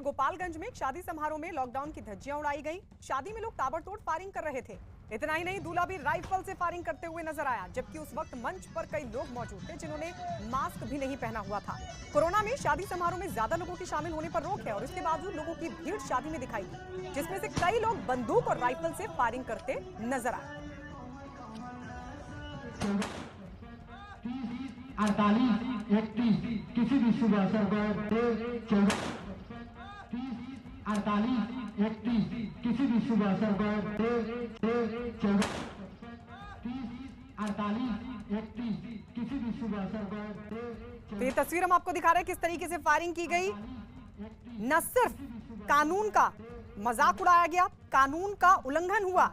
गोपालगंज में एक शादी समारोह में लॉकडाउन की धज्जियां उड़ाई गई। शादी में लोग ताबड़तोड़ फायरिंग कर रहे थे। इतना ही नहीं, दूल्हा भी राइफल से फायरिंग करते हुए नजर आया, जबकि उस वक्त मंच पर कई लोग मौजूद थे जिन्होंने मास्क भी नहीं पहना हुआ था। कोरोना में शादी समारोह में ज्यादा लोगों के शामिल होने पर रोक है और इसके बावजूद लोगों की भीड़ शादी में दिखाई दी, जिसमें से कई लोग बंदूक और राइफल से फायरिंग करते नजर आए। 48 31 किसी भी शुभ अवसर पर 48 31 किसी भी शुभ अवसर पर 48 31 किसी भी शुभ अवसर पर। तो ये तस्वीर हम आपको दिखा रहे हैं किस तरीके से फायरिंग की गई। न सिर्फ कानून का मजाक उड़ाया गया, कानून का उल्लंघन हुआ,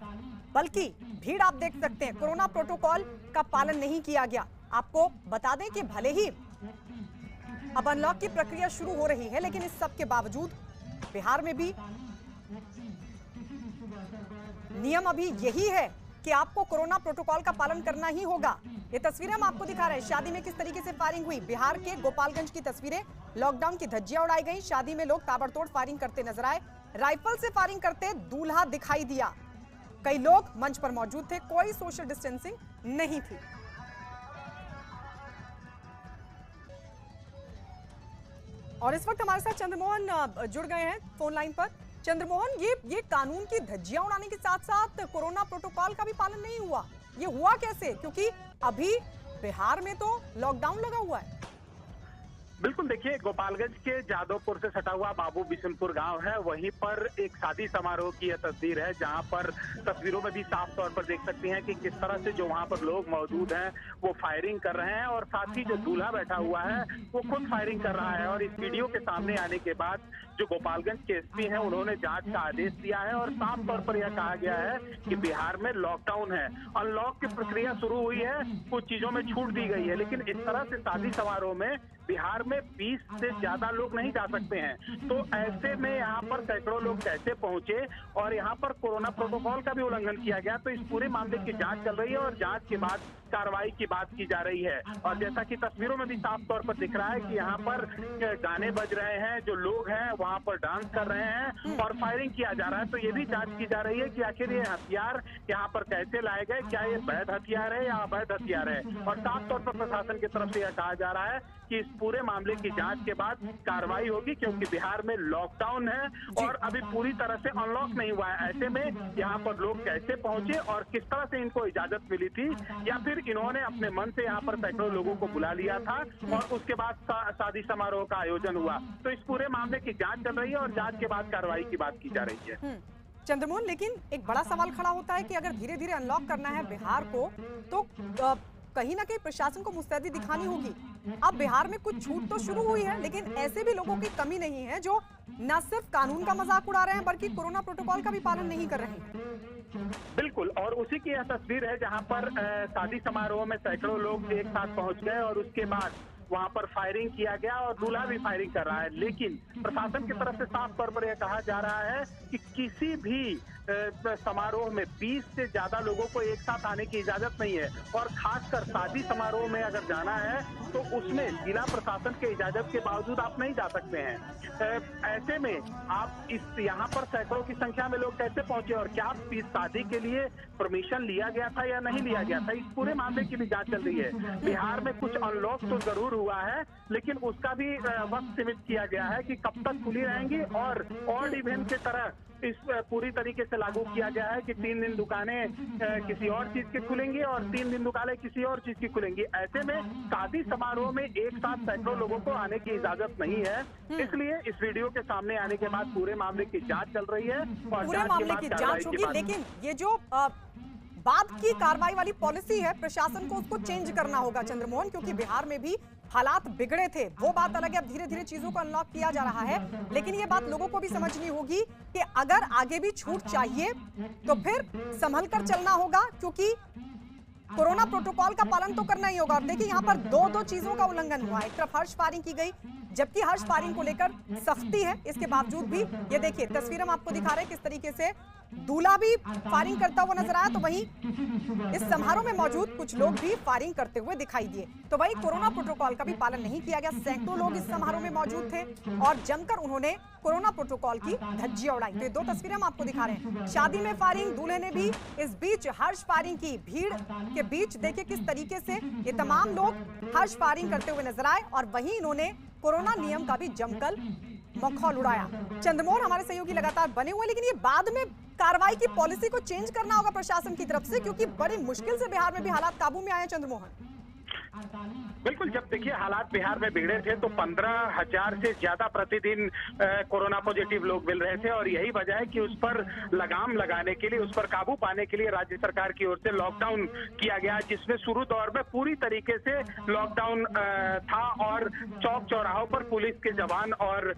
बल्कि भीड़ आप देख सकते हैं, कोरोना प्रोटोकॉल का पालन नहीं किया गया। आपको बता दें कि भले ही अब अनलॉक की प्रक्रिया शुरू हो रही है, लेकिन इस सब के बावजूद बिहार में भी नियम अभी यही है कि आपको कोरोना प्रोटोकॉल का पालन करना ही होगा। ये तस्वीरें हम आपको दिखा रहे हैं, शादी में किस तरीके से फायरिंग हुई। बिहार के गोपालगंज की तस्वीरें, लॉकडाउन की धज्जियां उड़ाई गई, शादी में लोग ताबड़तोड़ फायरिंग करते नजर आए, राइफल से फायरिंग करते दूल्हा दिखाई दिया। कई लोग मंच पर मौजूद थे, कोई सोशल डिस्टेंसिंग नहीं थी। और इस वक्त हमारे साथ चंद्रमोहन जुड़ गए हैं फोन लाइन पर। चंद्रमोहन, ये कानून की धज्जियां उड़ाने के साथ साथ कोरोना प्रोटोकॉल का भी पालन नहीं हुआ, ये हुआ कैसे? क्योंकि अभी बिहार में तो लॉकडाउन लगा हुआ है। बिल्कुल, देखिए, गोपालगंज के जादवपुर से सटा हुआ बाबू बिशनपुर गांव है, वहीं पर एक शादी समारोह की यह तस्वीर है, जहां पर तस्वीरों में भी साफ तौर पर देख सकते हैं कि किस तरह से जो वहां पर लोग मौजूद हैं वो फायरिंग कर रहे हैं और साथ ही जो दूल्हा बैठा हुआ है वो खुद फायरिंग कर रहा है। और इस वीडियो के सामने आने के बाद जो गोपालगंज के एसपी हैं उन्होंने जांच का आदेश दिया है और साफ तौर पर यह कहा गया है कि बिहार में लॉकडाउन है, अनलॉक की प्रक्रिया शुरू हुई है, कुछ चीजों में छूट दी गई है, लेकिन इस तरह से शादी समारोह में बिहार में 20 से ज्यादा लोग नहीं जा सकते हैं। तो ऐसे में यहाँ पर सैकड़ों लोग कैसे पहुंचे और यहाँ पर कोरोना प्रोटोकॉल का भी उल्लंघन किया गया। तो इस पूरे मामले की जांच चल रही है और जांच के बाद कार्रवाई की बात की जा रही है। और जैसा कि तस्वीरों में भी साफ तौर पर दिख रहा है कि यहाँ पर गाने बज रहे हैं, जो लोग हैं वहाँ पर डांस कर रहे हैं और फायरिंग किया जा रहा है। तो ये भी जांच की जा रही है कि आखिर ये हथियार यहाँ पर कैसे लाए गए, क्या ये वैध हथियार है या अवैध हथियार है। और साफ तौर पर प्रशासन की तरफ से यह कहा जा रहा है कि इस पूरे मामले की जांच के बाद कार्रवाई होगी, क्योंकि बिहार में लॉकडाउन है और अभी पूरी तरह से अनलॉक नहीं हुआ है। ऐसे में यहाँ पर लोग कैसे पहुंचे और किस तरह से इनको इजाजत मिली थी, या फिर इन्होंने अपने मन से यहाँ पर सैकड़ों लोगों को बुला लिया था और उसके बाद शादी समारोह का आयोजन हुआ। तो इस पूरे मामले की जांच चल रही है और जांच के बाद कार्रवाई की बात की जा रही है। चंद्रमोहन, लेकिन एक बड़ा सवाल खड़ा होता है कि अगर धीरे धीरे अनलॉक करना है बिहार को, तो कहीं ना कहीं प्रशासन को मुस्तैदी दिखानी होगी। अब बिहार में कुछ छूट तो शुरू हुई है, लेकिन ऐसे भी लोगों की कमी नहीं है जो न सिर्फ कानून का मजाक उड़ा रहे हैं बल्कि कोरोना प्रोटोकॉल का भी पालन नहीं कर रहे हैं। बिल्कुल, और उसी की यह तस्वीर है जहां पर शादी समारोह में सैकड़ों लोग एक साथ पहुंच गए और उसके बाद वहां पर फायरिंग किया गया और दूल्हा भी फायरिंग कर रहा है। लेकिन प्रशासन की तरफ से साफ तौर पर यह कहा जा रहा है कि किसी भी समारोह में 20 से ज्यादा लोगों को एक साथ आने की इजाजत नहीं है और खासकर शादी समारोह में अगर जाना है तो उसमें जिला प्रशासन के इजाजत के बावजूद आप नहीं जा सकते हैं। ऐसे में आप इस यहाँ पर सैकड़ों की संख्या में लोग कैसे पहुंचे और क्या इस शादी के लिए परमिशन लिया गया था या नहीं लिया गया था, इस पूरे मामले की भी जांच चल रही है। बिहार में कुछ अनलॉक तो जरूर हुआ है, लेकिन उसका भी वक्त सीमित किया गया है कि कब तक खुली रहेंगी और ऑड इवेंट की तरह इस पूरी तरीके से लागू किया गया है कि 3 दिन दुकानें किसी और चीज की खुलेंगी और 3 दिन दुकानें किसी और चीज की खुलेंगी। ऐसे में शादी समारोह में एक साथ सैकड़ों लोगों को आने की इजाजत नहीं है, इसलिए इस वीडियो के सामने आने के बाद पूरे मामले की जांच चल रही है और पूरे मामले की जांच होगी। लेकिन ये जो बाद की कार्रवाई वाली पॉलिसी है, प्रशासन को उसको चेंज करना होगा चंद्रमोहन, क्योंकि बिहार में भी हालात बिगड़े थे। वो बात अलग है, अब धीरे धीरे चीजों को अनलॉक किया जा रहा है, लेकिन ये बात लोगों को भी समझनी होगी कि अगर आगे भी छूट चाहिए तो फिर संभल कर चलना होगा, क्योंकि कोरोना प्रोटोकॉल का पालन तो करना ही होगा। और देखिए, यहाँ पर दो चीजों का उल्लंघन हुआ है। एक तरफ हर्ष फायरिंग की गई, जबकि हर्ष फायरिंग को लेकर सख्ती है। इसके बावजूद भी ये देखिए तस्वीर हम आपको दिखा रहे हैं किस तरीके से दूल्हा भी फायरिंग करता हुआ नजर आया, तो वहीं इस समारोह में मौजूद कुछ लोग भी फायरिंग करते हुए दिखाई दिए। तो वहीं कोरोना प्रोटोकॉल का भी पालन नहीं किया गया। सैकड़ों लोग इस समारोह में मौजूद थे और जमकर उन्होंने कोरोना प्रोटोकॉल की धज्जियां उड़ाई। तो ये दो तस्वीरें हम आपको दिखा रहे हैं। शादी में फायरिंग, दूल्हे ने भी इस बीच हर्ष फायरिंग की। भीड़ के बीच देखिए किस तरीके से ये तमाम लोग हर्ष फायरिंग करते हुए नजर आए और वहीं इन्होंने कोरोना नियम का भी जमकर मखौल उड़ाया। चंद्रमोहन हमारे सहयोगी लगातार बने हुए, लेकिन ये बाद में कार्रवाई की पॉलिसी को चेंज करना होगा प्रशासन की तरफ से, क्योंकि बड़ी मुश्किल से बिहार में भी हालात काबू में आए। चंद्रमोहन, बिल्कुल, जब देखिए हालात बिहार में बिगड़े थे तो 15,000 से ज्यादा प्रतिदिन कोरोना पॉजिटिव लोग मिल रहे थे और यही वजह है कि उस पर लगाम लगाने के लिए, उस पर काबू पाने के लिए राज्य सरकार की ओर से लॉकडाउन किया गया, जिसमें शुरू दौर में पूरी तरीके से लॉकडाउन था और चौक चौराहों पर पुलिस के जवान और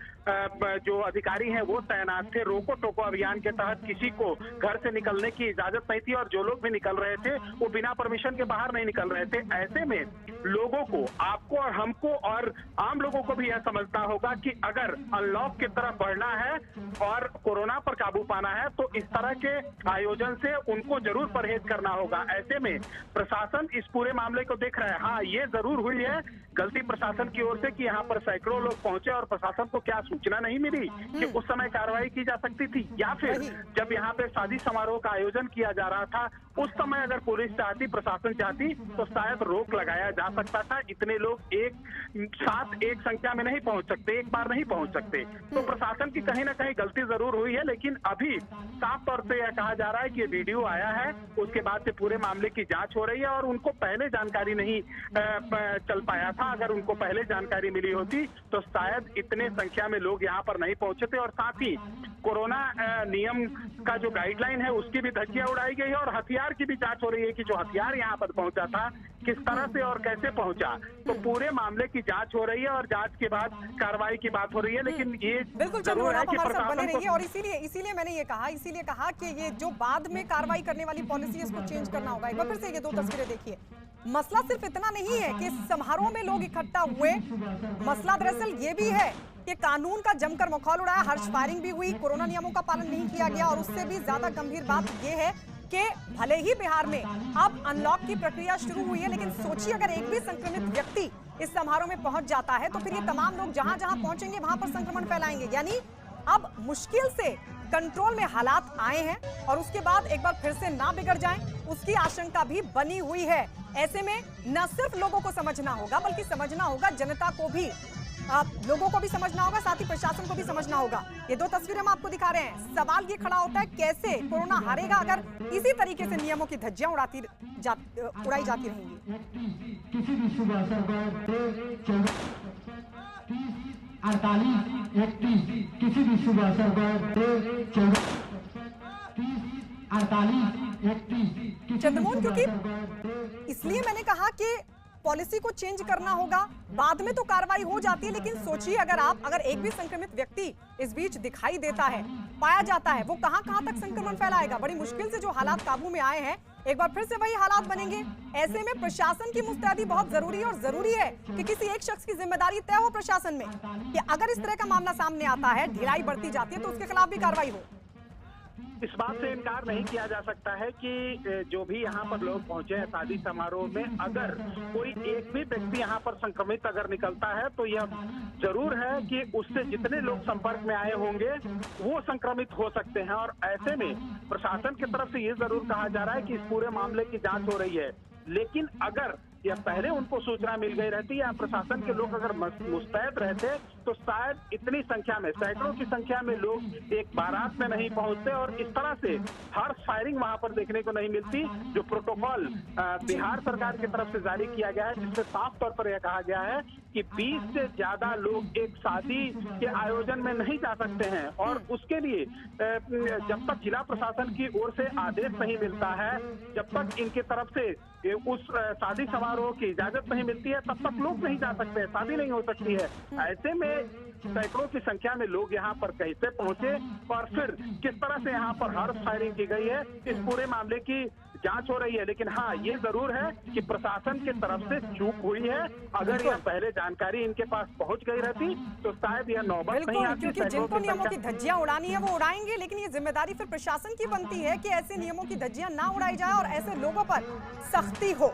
जो अधिकारी हैं वो तैनात थे। रोको टोको अभियान के तहत किसी को घर से निकलने की इजाजत नहीं थी और जो लोग भी निकल रहे थे वो बिना परमिशन के बाहर नहीं निकल रहे थे। ऐसे में लोगों को, आपको और हमको और आम लोगों को भी यह समझना होगा कि अगर अनलॉक की तरफ बढ़ना है और कोरोना पर काबू पाना है तो इस तरह के आयोजन से उनको जरूर परहेज करना होगा। ऐसे में प्रशासन इस पूरे मामले को देख रहा है। हाँ, ये जरूर हुई है गलती प्रशासन की ओर से कि यहाँ पर सैकड़ों लोग पहुंचे और प्रशासन को क्या सूचना नहीं मिली कि उस समय कार्रवाई की जा सकती थी, या फिर जब यहाँ पे शादी समारोह का आयोजन किया जा रहा था उस समय अगर पुलिस चाहती, प्रशासन चाहती तो शायद रोक लगाया जा सकता था। इतने लोग एक साथ एक संख्या में नहीं पहुंच सकते, एक बार नहीं पहुंच सकते। तो प्रशासन की कहीं ना कहीं गलती जरूर हुई है, लेकिन अभी साफ तौर से यह कहा जा रहा है कि ये वीडियो आया है, उसके बाद से पूरे मामले की जांच हो रही है और उनको पहले जानकारी नहीं चल पाया था। अगर उनको पहले जानकारी मिली होती तो शायद इतने संख्या में लोग यहाँ पर नहीं पहुंचे थे और साथ ही कोरोना नियम का जो गाइडलाइन है उसकी भी धज्जियां उड़ाई गई है और हथियार की भी जांच हो रही है कि जो हथियार यहाँ पर पहुंचा था किस तरह से और कैसे पहुंचा। तो पूरे मामले की जांच हो रही है और जांच के बाद कार्रवाई की बात हो रही है। लेकिन ये बिल्कुल चंद्रमोहन, आप हमारे साथ बने रहिए और इसीलिए मैंने ये कहा कि ये जो बाद में कार्रवाई करने वाली पॉलिसी है इसको चेंज करना होगा। एक बार फिर से ये दो तस्वीरें देखिए। मसला सिर्फ इतना नहीं है कि समारोह में लोग इकट्ठा हुए, मसला दरअसल ये भी है कि कानून का जमकर मखौल उड़ाया, हर्ष फायरिंग भी हुई, कोरोना नियमों का पालन नहीं किया गया और उससे भी ज्यादा गंभीर बात ये है कि भले ही बिहार में अब अनलॉक की प्रक्रिया शुरू हुई है, लेकिन सोचिए अगर एक भी संक्रमित व्यक्ति इस समारोह में पहुंच जाता है तो फिर ये तमाम लोग जहां जहां पहुंचेंगे वहां पर संक्रमण फैलाएंगे। यानी अब मुश्किल से कंट्रोल में हालात आए हैं और उसके बाद एक बार फिर से ना बिगड़ जाएं उसकी आशंका भी बनी हुई है। ऐसे में न सिर्फ लोगों को समझना होगा बल्कि समझना होगा जनता को भी, लोगों को भी समझना होगा, साथ ही प्रशासन को भी समझना होगा। ये दो तस्वीरें हम आपको दिखा रहे हैं। सवाल ये खड़ा होता है कैसे कोरोना हारेगा अगर इसी तरीके से नियमों की धज्जियां उड़ाई जाती रहेंगी। किसी भी शुभ अवसर पर 48 31 किसी भी शुभ अवसर पर 48 31 चंद्रमोहन, क्योंकि इसलिए मैंने कहा कि पॉलिसी को चेंज करना होगा। बाद में तो कार्रवाई हो जाती है, लेकिन सोचिए अगर एक भी संक्रमित व्यक्ति इस बीच दिखाई देता है, पाया जाता है, वो कहां तक संक्रमण फैलाएगा। बड़ी मुश्किल से जो हालात काबू में आए हैं एक बार फिर से वही हालात बनेंगे। ऐसे में प्रशासन की मुस्तैदी बहुत जरूरी है और जरूरी है कि किसी एक शख्स की जिम्मेदारी तय हो प्रशासन में कि अगर इस तरह का मामला सामने आता है, ढिलाई बढ़ती जाती है तो उसके खिलाफ भी कार्रवाई हो। इस बात से इनकार नहीं किया जा सकता है कि जो भी यहाँ पर लोग पहुंचे हैं शादी समारोह में, अगर कोई एक भी व्यक्ति यहाँ पर संक्रमित अगर निकलता है तो यह जरूर है कि उससे जितने लोग संपर्क में आए होंगे वो संक्रमित हो सकते हैं। और ऐसे में प्रशासन की तरफ से ये जरूर कहा जा रहा है कि इस पूरे मामले की जांच हो रही है, लेकिन अगर या पहले उनको सूचना मिल गई रहती या प्रशासन के लोग अगर मुस्तैद रहते तो शायद इतनी संख्या में, सैकड़ों की संख्या में लोग एक बारात में नहीं पहुंचते और इस तरह से हर्ष फायरिंग वहां पर देखने को नहीं मिलती। जो प्रोटोकॉल बिहार सरकार की तरफ से जारी किया गया है जिसमें साफ तौर पर यह कहा गया है कि 20 से ज्यादा लोग एक शादी के आयोजन में नहीं जा सकते हैं और उसके लिए जब तक जिला प्रशासन की ओर से आदेश नहीं मिलता है, जब तक इनके तरफ से उस शादी समारोह की इजाजत नहीं मिलती है, तब तक लोग नहीं जा सकते, शादी नहीं हो सकती है। ऐसे में सैकड़ों की संख्या में लोग यहाँ पर कैसे पहुंचे और फिर किस तरह से यहाँ पर हर्ष फायरिंग की गई है, इस पूरे मामले की जांच हो रही है। लेकिन हाँ, ये जरूर है कि प्रशासन की तरफ से चूक हुई है। अगर यह पहले जानकारी इनके पास पहुंच गई रहती तो शायद यह नौबत नहीं आती। क्योंकि जिनको नियमों की धज्जियां उड़ानी है वो उड़ाएंगे, लेकिन ये जिम्मेदारी फिर प्रशासन की बनती है कि ऐसे नियमों की धज्जियां ना उड़ाई जाए और ऐसे लोगों पर सख्ती हो।